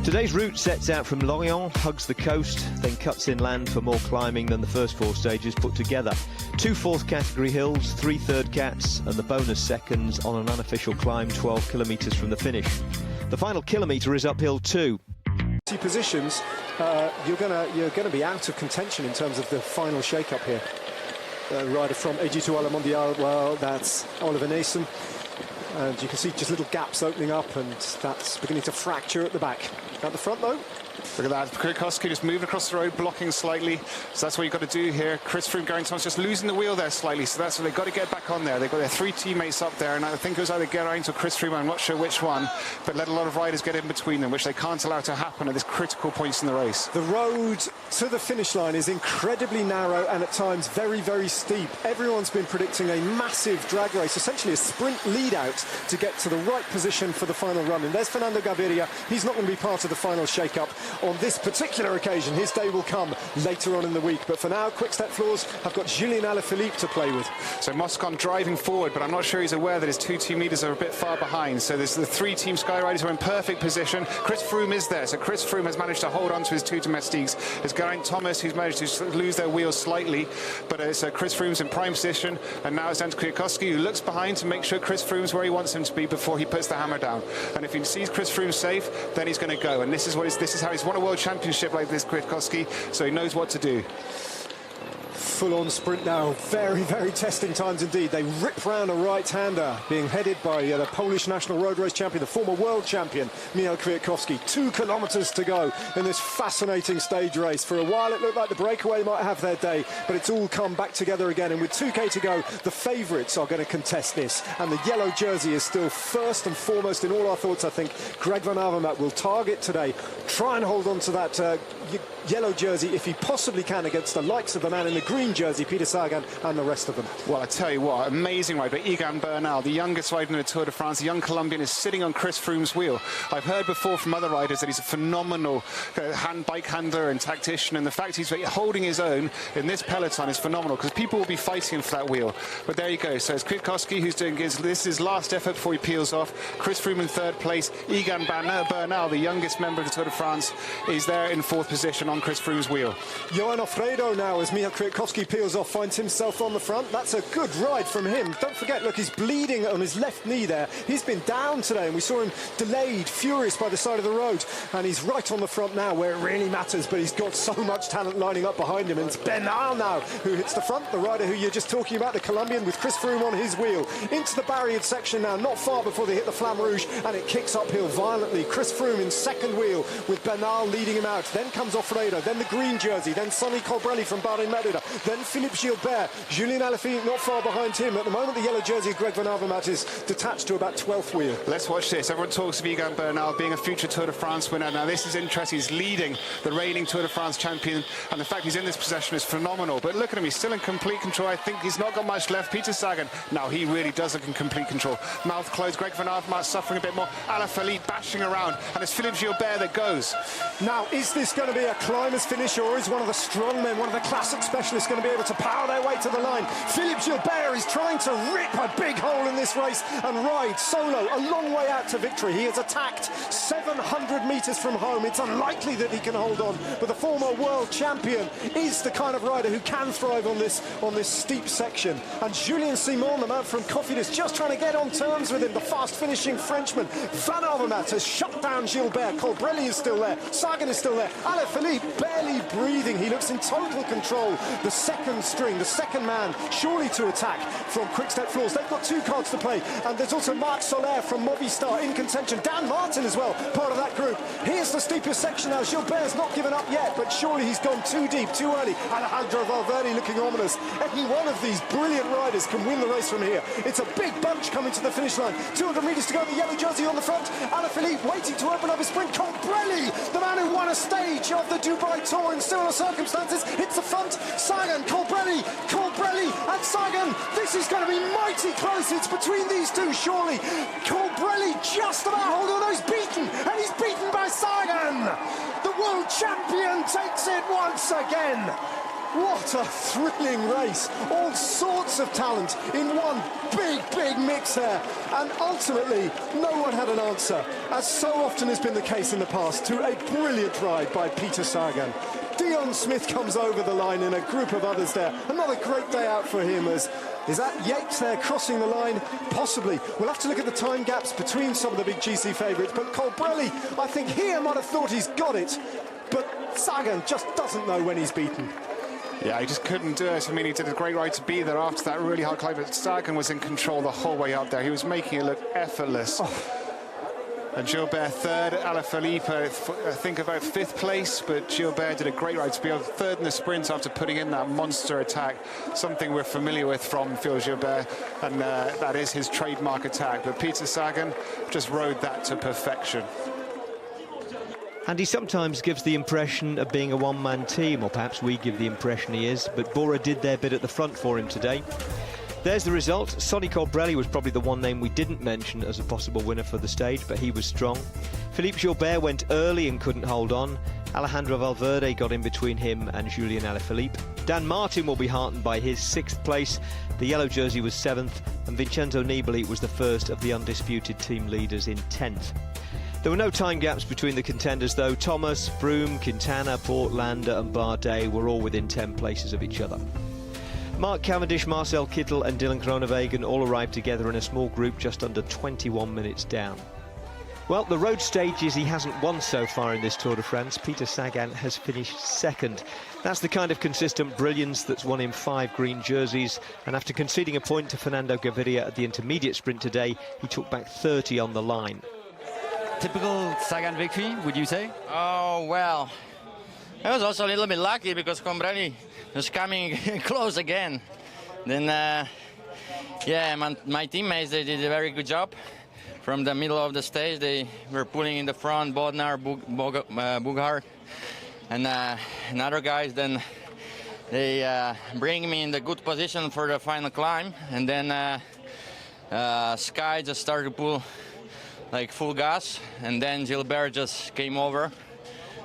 Today's route sets out from Lorient, hugs the coast, then cuts inland for more climbing than the first four stages put together. 2 fourth category hills, 3 third cats and the bonus seconds on an unofficial climb 12 kilometres from the finish. The final kilometre is uphill too. Positions, you're gonna be out of contention in terms of the final shake-up here. Rider from AG2 Ala Mondial, well, that's Oliver Naesen. And you can see just little gaps opening up, and that's beginning to fracture at the back. At the front, though. Look at that, Kwiatkowski just moving across the road, blocking slightly. So that's what you've got to do here. Chris Froome, Geraint Thomas just losing the wheel there slightly. So that's what they've got to get back on there. They've got their 3 teammates up there, and I think it was either Geraint or Chris Froome, I'm not sure which one, but let a lot of riders get in between them, which they can't allow to happen at this critical points in the race. The road to the finish line is incredibly narrow and at times very, very steep. Everyone's been predicting a massive drag race, essentially a sprint lead out to get to the right position for the final run. And there's Fernando Gaviria. He's not going to be part of the final shake-up on this particular occasion. His day will come later on in the week, but for now Quick-Step Floors have got Julien Alaphilippe to play with. So Moscon driving forward, but I'm not sure he's aware that his 2 team leaders are a bit far behind. So there's the 3 team Sky Riders who are in perfect position. Chris Froome is there, so Chris Froome has managed to hold on to his 2 domestiques. There's Geraint Thomas who's managed to lose their wheels slightly, but it's Chris Froome's in prime position, and now it's down to Kwiatkowski, who looks behind to make sure Chris Froome's where he wants him to be before he puts the hammer down. And if he sees Chris Froome safe, then he's going to go, and this is how he's won a world championship like this, Kwiatkowski, so he knows what to do. Full-on sprint now, very, very testing times indeed. They rip round a right-hander being headed by the Polish national road race champion, the former world champion, Michał Kwiatkowski. 2 kilometres to go in this fascinating stage race. For a while it looked like the breakaway might have their day, but it's all come back together again, and with 2k to go, the favourites are going to contest this, and the yellow jersey is still first and foremost in all our thoughts. I think Greg Van Avermaet will target today, try and hold on to that yellow jersey if he possibly can against the likes of the man in the green jersey, Peter Sagan, and the rest of them. Well, I tell you what, amazing ride by Egan Bernal, the youngest rider in the Tour de France. The young Colombian is sitting on Chris Froome's wheel. I've heard before from other riders that he's a phenomenal bike handler and tactician, and the fact he's holding his own in this peloton is phenomenal, because people will be fighting for that wheel. But there you go. So it's Kwiatkowski who's doing this is his last effort before he peels off. Chris Froome in 3rd place. Egan Bernal, the youngest member of the Tour de France, is there in 4th position on Chris Froome's wheel. Johan Alfredo now, as Michał Kwiatkowski peels off, finds himself on the front. That's a good ride from him. Don't forget, look, he's bleeding on his left knee there. He's been down today, and we saw him delayed, furious by the side of the road, and he's right on the front now where it really matters, but he's got so much talent lining up behind him, and it's Bernal now who hits the front, the rider who you're just talking about, the Colombian, with Chris Froome on his wheel. Into the barriered section now, not far before they hit the Flamme Rouge, and it kicks uphill violently. Chris Froome in 2nd wheel with Bernal leading him out. Then comes Alfredo, then the green jersey, then Sonny Colbrelli from Bahrain-Merida, then Philippe Gilbert. Julien Alaphilippe not far behind him. At the moment, the yellow jersey of Greg Van Avermaet is detached to about 12th wheel. Let's watch this. Everyone talks of Egan Bernal being a future Tour de France winner. Now, this is interesting. He's leading the reigning Tour de France champion, and the fact he's in this possession is phenomenal. But look at him. He's still in complete control. I think he's not got much left. Peter Sagan, now he really does look in complete control. Mouth closed. Greg Van Avermaet suffering a bit more. Alaphilippe bashing around, and it's Philippe Gilbert that goes. Now, is this going to be a climber's finish, or is one of the strong men, one of the classic specialists, going to be able to power their way to the line? Philippe Gilbert is trying to rip a big hole in this race and ride solo a long way out to victory. He has attacked 700 metres from home. It's unlikely that he can hold on, but the former world champion is the kind of rider who can thrive on this steep section. And Julien Simon, the man from Cofidis, just trying to get on terms with him, the fast-finishing Frenchman. Van Avermaet has shut down Gilbert. Colbrelli is still there. Sagan is still there. Alaphilippe barely breathing. He looks in total control. The 2nd string, the 2nd man, surely to attack from Quick-Step Floors. They've got 2 cards to play, and there's also Marc Soler from Movistar in contention. Dan Martin as well, part of that group. Here's the steepest section now. Gilbert's not given up yet, but surely he's gone too deep, too early. Alejandro Valverde looking ominous. Any one of these brilliant riders can win the race from here. It's a big bunch coming to the finish line. 200 metres to go, the yellow jersey on the front. Alaphilippe waiting to open up his sprint. Colbrelli, the man who won a stage of the Dubai Tour in similar circumstances, hits the front. Sagan, Colbrelli, and Sagan. This is going to be mighty close. It's between these two, surely. Colbrelli just about holding on. He's beaten, and he's beaten by Sagan. The world champion takes it once again. What a thrilling race. All sorts of talent in one big mix there. And ultimately, no one had an answer, as so often has been the case in the past, to a brilliant ride by Peter Sagan. Dion Smith comes over the line in a group of others there. Another great day out for him. Is that Yates there crossing the line? Possibly. We'll have to look at the time gaps between some of the big GC favourites, but Colbrelli, I think here might have thought he's got it, but Sagan just doesn't know when he's beaten. Yeah, he just couldn't do it. I mean, he did a great ride to be there after that really hard climb, but Sagan was in control the whole way up there. He was making it look effortless. And Gilbert third, Alaphilippe, I think about fifth place, but Gilbert did a great ride to be third in the sprint after putting in that monster attack, something we're familiar with from Phil Gilbert, and that is his trademark attack. But Peter Sagan just rode that to perfection. And he sometimes gives the impression of being a one-man team, or perhaps we give the impression he is, but Bora did their bit at the front for him today. There's the result. Sonny Colbrelli was probably the one name we didn't mention as a possible winner for the stage, but he was strong. Philippe Gilbert went early and couldn't hold on. Alejandro Valverde got in between him and Julian Alaphilippe. Dan Martin will be heartened by his 6th place. The yellow jersey was 7th, and Vincenzo Nibali was the first of the undisputed team leaders in 10th. There were no time gaps between the contenders, though. Thomas, Froome, Quintana, Portlander and Bardet were all within 10 places of each other. Mark Cavendish, Marcel Kittel and Dylan Groenewegen all arrived together in a small group just under 21 minutes down. Well, the road stages he hasn't won so far in this Tour de France. Peter Sagan has finished 2nd. That's the kind of consistent brilliance that's won him 5 green jerseys, and after conceding a point to Fernando Gaviria at the intermediate sprint today, he took back 30 on the line. Typical Sagan victory, would you say? Oh, well, I was also a little bit lucky because Colbrelli was coming close again. Then, yeah, my teammates, they did a very good job. From the middle of the stage, they were pulling in the front, Bodnar, Bugart, and other guys. Then they bring me in the good position for the final climb. And then Sky just started to pull like full gas, and then Gilbert just came over.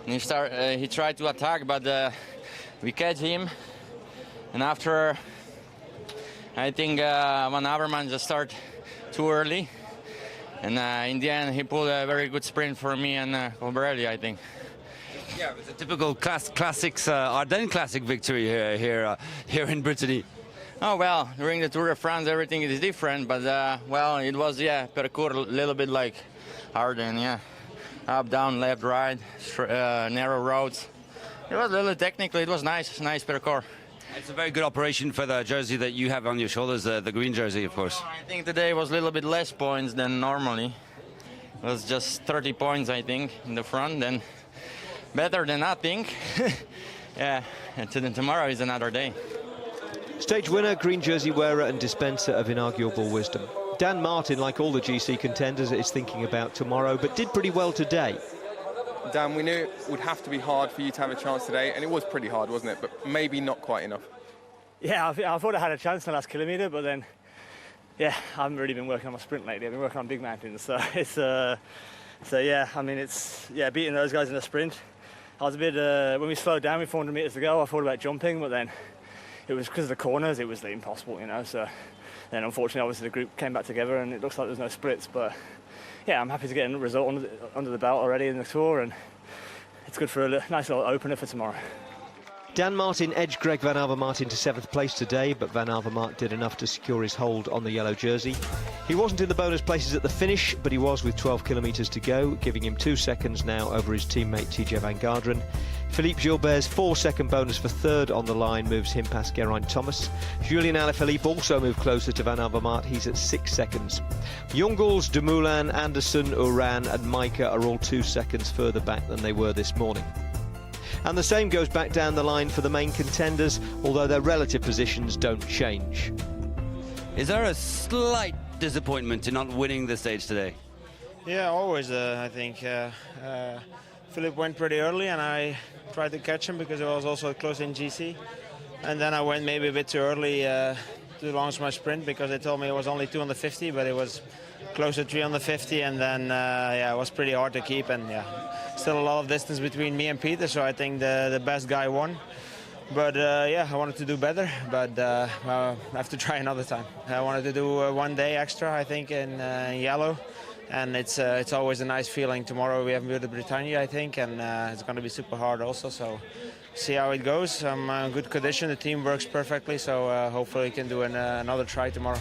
And he tried to attack, but we catch him. And after, I think Van Avermaet just started too early. And in the end, he pulled a very good sprint for me and Colbrelli, I think. Yeah, it was a typical classics Ardennes Classic victory here in Brittany. Oh, well, during the Tour de France, everything is different. But, well, it was, yeah, parcours a little bit like Ardennes, yeah. Up, down, left, right, narrow roads. It was a little technical. It was nice parcours. It's a very good operation for the jersey that you have on your shoulders, the green jersey, of course. I think today was a little bit less points than normally. It was just 30 points, I think, in the front. Then better than nothing. Yeah, and then tomorrow is another day. Stage winner, green jersey wearer and dispenser of inarguable wisdom. Dan Martin, like all the GC contenders, is thinking about tomorrow, but did pretty well today. Dan, we knew it would have to be hard for you to have a chance today, and it was pretty hard, wasn't it? But maybe not quite enough. Yeah, I thought I had a chance in the last kilometre, but then, yeah, I haven't really been working on my sprint lately. I've been working on big mountains, so it's, so yeah, I mean, it's, yeah, beating those guys in a sprint. I was a bit, when we slowed down with 400 metres to go, I thought about jumping, but then it was because of the corners, it was impossible, you know, so then unfortunately, obviously, the group came back together and it looks like there's no splits, but yeah, I'm happy to get a result under the belt already in the Tour, and it's good for a nice little opener for tomorrow. Dan Martin edged Greg Van Avermaet into 7th place today, but Van Avermaet did enough to secure his hold on the yellow jersey. He wasn't in the bonus places at the finish, but he was with 12 kilometres to go, giving him 2 seconds now over his teammate TJ Van Garderen. Philippe Gilbert's 4-second bonus for 3rd on the line moves him past Geraint Thomas. Julian Alaphilippe also moved closer to Van Avermaet. He's at 6 seconds. Jungels, Dumoulin, Anderson, Uran and Maika are all 2 seconds further back than they were this morning. And the same goes back down the line for the main contenders, although their relative positions don't change. Is there a slight disappointment in not winning the stage today? Yeah, always, I think. Philip went pretty early and I tried to catch him because it was also close in GC. And then I went maybe a bit too early to launch my sprint because they told me it was only 2 on the 50, but it was close to 3 on the 50, and then yeah, it was pretty hard to keep, and yeah, still a lot of distance between me and Peter, so I think the best guy won. But yeah, I wanted to do better, but I have to try another time. I wanted to do 1 day extra, I think, in yellow, and it's always a nice feeling. Tomorrow we have Build Britannia, I think, and it's going to be super hard also. So see how it goes. I'm in good condition. The team works perfectly, so hopefully we can do another try tomorrow.